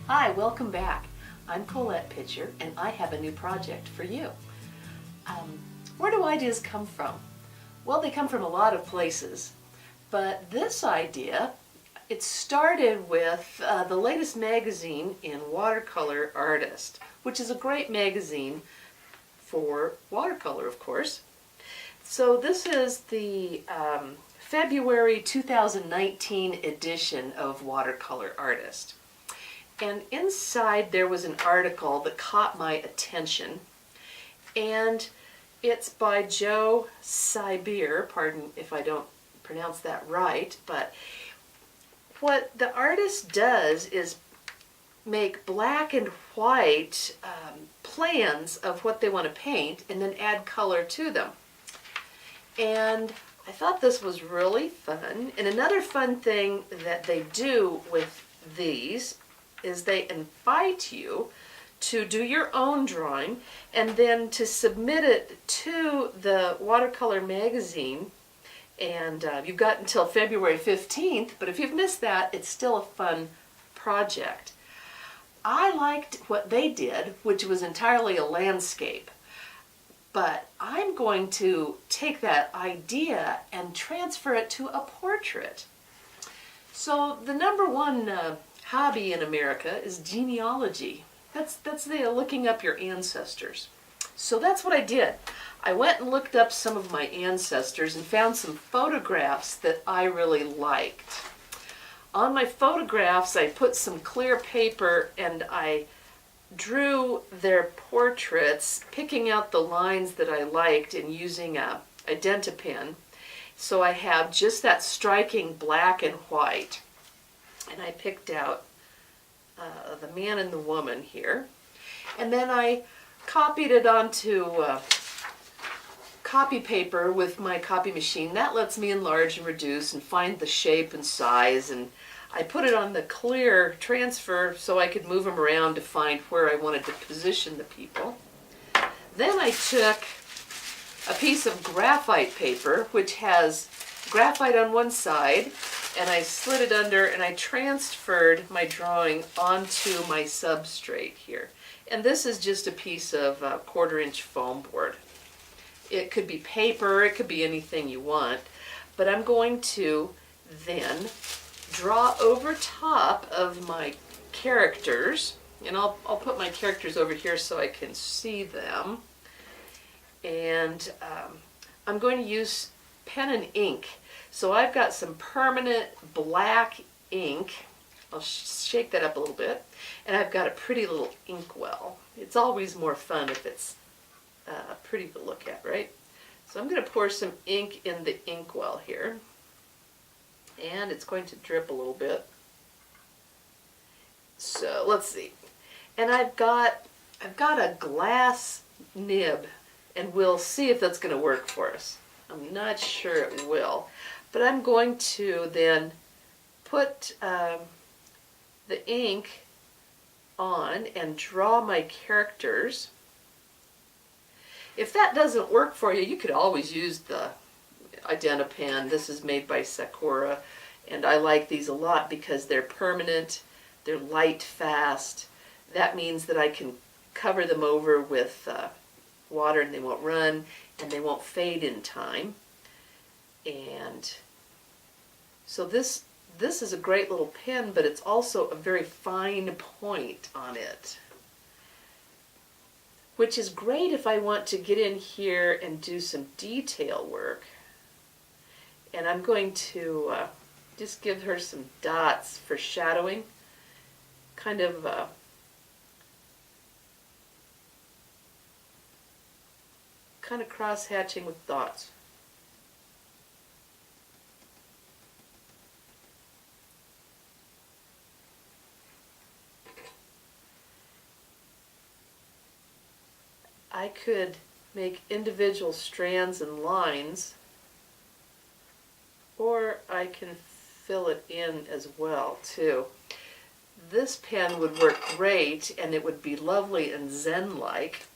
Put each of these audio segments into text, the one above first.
Hi, welcome back. I'm Colette Pitcher and I have a new project for you. Where do ideas come from? Well, they come from a lot of places, but this idea, it started with the latest magazine in Watercolor Artist, which is a great magazine for watercolor, of course. So this is the February 2019 edition of Watercolor Artist. And inside there was an article that caught my attention, and it's by Joe Sibir, pardon if I don't pronounce that right, but what the artist does is make black and white plans of what they want to paint and then add color to them. And I thought this was really fun. And another fun thing that they do with these is they invite you to do your own drawing and then to submit it to the watercolor magazine. And you've got until February 15th, but if you've missed that, it's still a fun project. I liked what they did, which was entirely a landscape. But I'm going to take that idea and transfer it to a portrait. So the number one hobby in America is genealogy. That's the looking up your ancestors. So that's what I did. I went and looked up some of my ancestors and found some photographs that I really liked. On my photographs, I put some clear paper and I drew their portraits, picking out the lines that I liked and using a Identi-pen. So I have just that striking black and white. And I picked out the man and the woman here. And then I copied it onto copy paper with my copy machine. That lets me enlarge and reduce and find the shape and size. And I put it on the clear transfer so I could move them around to find where I wanted to position the people. Then I took a piece of graphite paper, which has graphite on one side, and I slid it under and I transferred my drawing onto my substrate here. And this is just a piece of 1/4-inch foam board. It could be paper, it could be anything you want, but I'm going to then draw over top of my characters, and I'll put my characters over here so I can see them. And I'm going to use pen and ink. So I've got some permanent black ink. I'll shake that up a little bit. And I've got a pretty little inkwell. It's always more fun if it's pretty to look at, right? So I'm going to pour some ink in the inkwell here. And it's going to drip a little bit. So let's see. And I've got a glass nib, and we'll see if that's going to work for us. I'm not sure it will, but I'm going to then put the ink on and draw my characters. If that doesn't work for you, you could always use the Identi-pen. This is made by Sakura, and I like these a lot because they're permanent, they're light fast. That means that I can cover them over with water and they won't run and they won't fade in time. And so this is a great little pen, but it's also a very fine point on it, which is great if I want to get in here and do some detail work. And I'm going to just give her some dots for shadowing, kind of cross-hatching with dots. I could make individual strands and lines, or I can fill it in as well too. This pen would work great and it would be lovely and zen-like,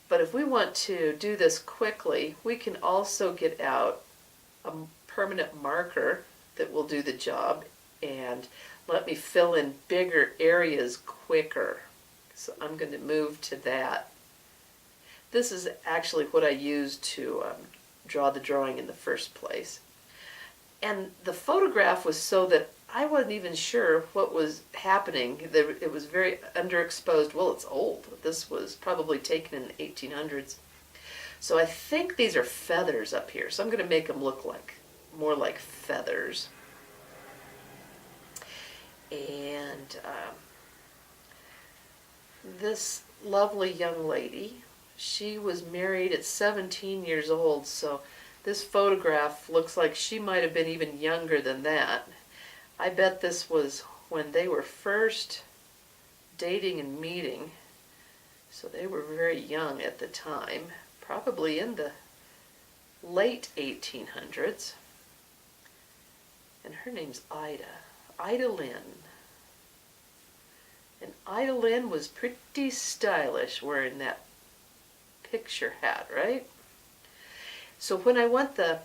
but if we want to do this quickly, we can also get out a permanent marker that will do the job, and let me fill in bigger areas quicker. So I'm going to move to that. This is actually what I used to draw the drawing in the first place. And the photograph was so that I wasn't even sure what was happening. It was very underexposed. Well, it's old. This was probably taken in the 1800s. So I think these are feathers up here. So I'm going to make them look like more like feathers. And this lovely young lady, she was married at 17 years old, so this photograph looks like she might have been even younger than that. I bet this was when they were first dating and meeting, so they were very young at the time, probably in the late 1800s. And her name's Ida Lynn. And Ida Lynn was pretty stylish wearing that picture hat, right? So when I want the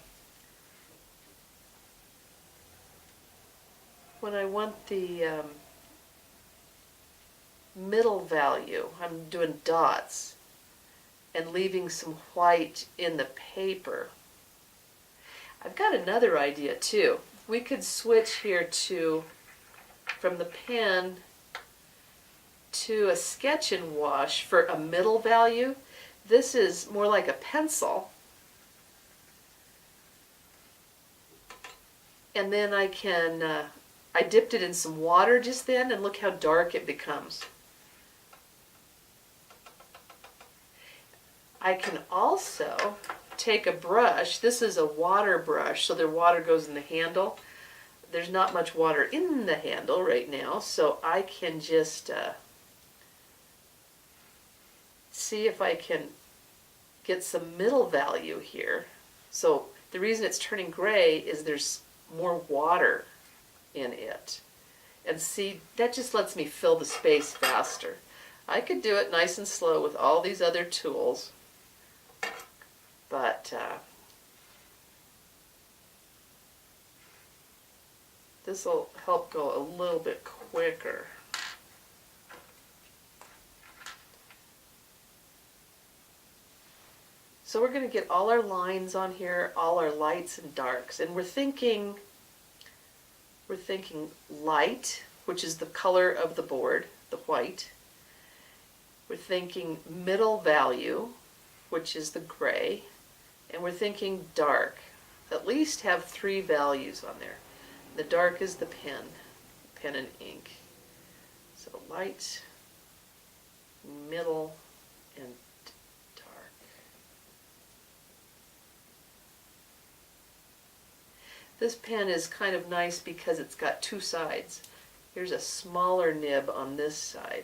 middle value, I'm doing dots and leaving some white in the paper. I've got another idea too. We could switch here from the pen to a sketch and wash for a middle value. This is more like a pencil. And then I dipped it in some water just then, and look how dark it becomes. I can also take a brush. This is a water brush, so the water goes in the handle. There's not much water in the handle right now, so I can just see if I can get some middle value here. So the reason it's turning gray is there's more water in it. And see, that just lets me fill the space faster. I could do it nice and slow with all these other tools, but this will help go a little bit quicker. So we're going to get all our lines on here, all our lights and darks, and we're thinking light, which is the color of the board, the white. We're thinking middle value, which is the gray, and we're thinking dark. At least have 3 values on there. The dark is the pen and ink. So light, middle, and dark. This pen is kind of nice because it's got 2 sides. Here's a smaller nib on this side.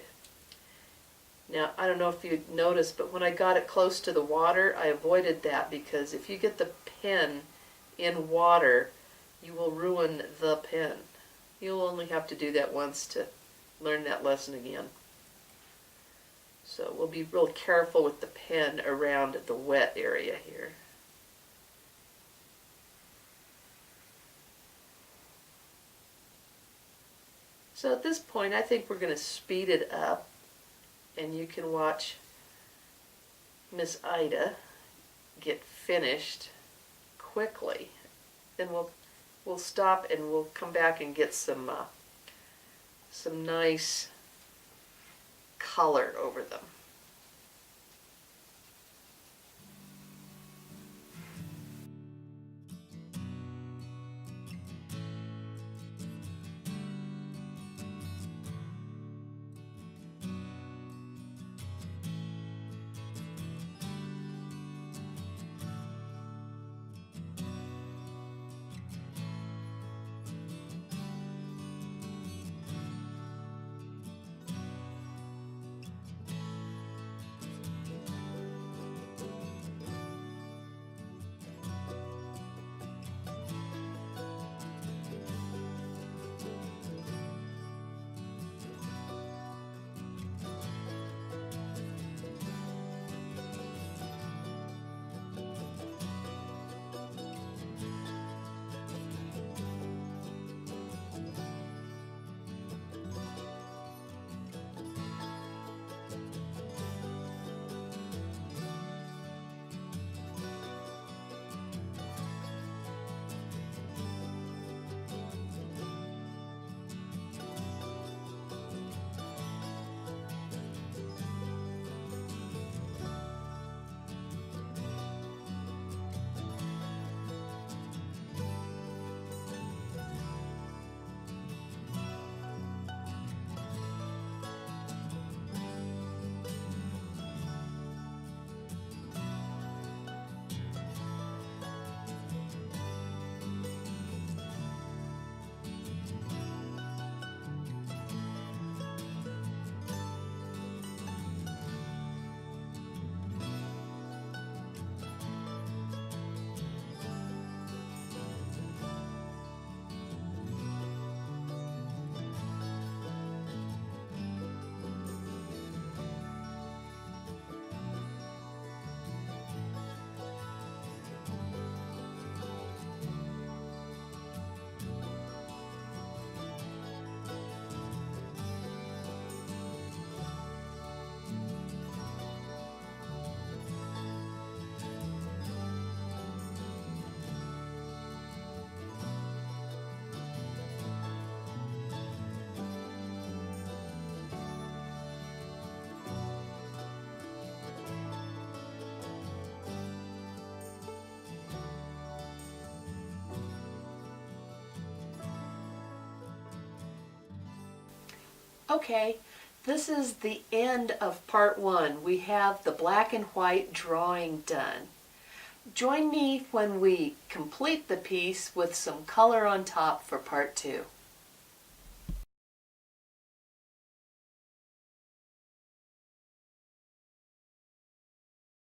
Now, I don't know if you noticed, but when I got it close to the water, I avoided that because if you get the pen in water, you will ruin the pen. You'll only have to do that once to learn that lesson again. So we'll be real careful with the pen around the wet area here. So at this point, I think we're going to speed it up, and you can watch Miss Ida get finished quickly. Then we'll stop and we'll come back and get some nice color over them. Okay, this is the end of part 1. We have the black and white drawing done. Join me when we complete the piece with some color on top for part 2.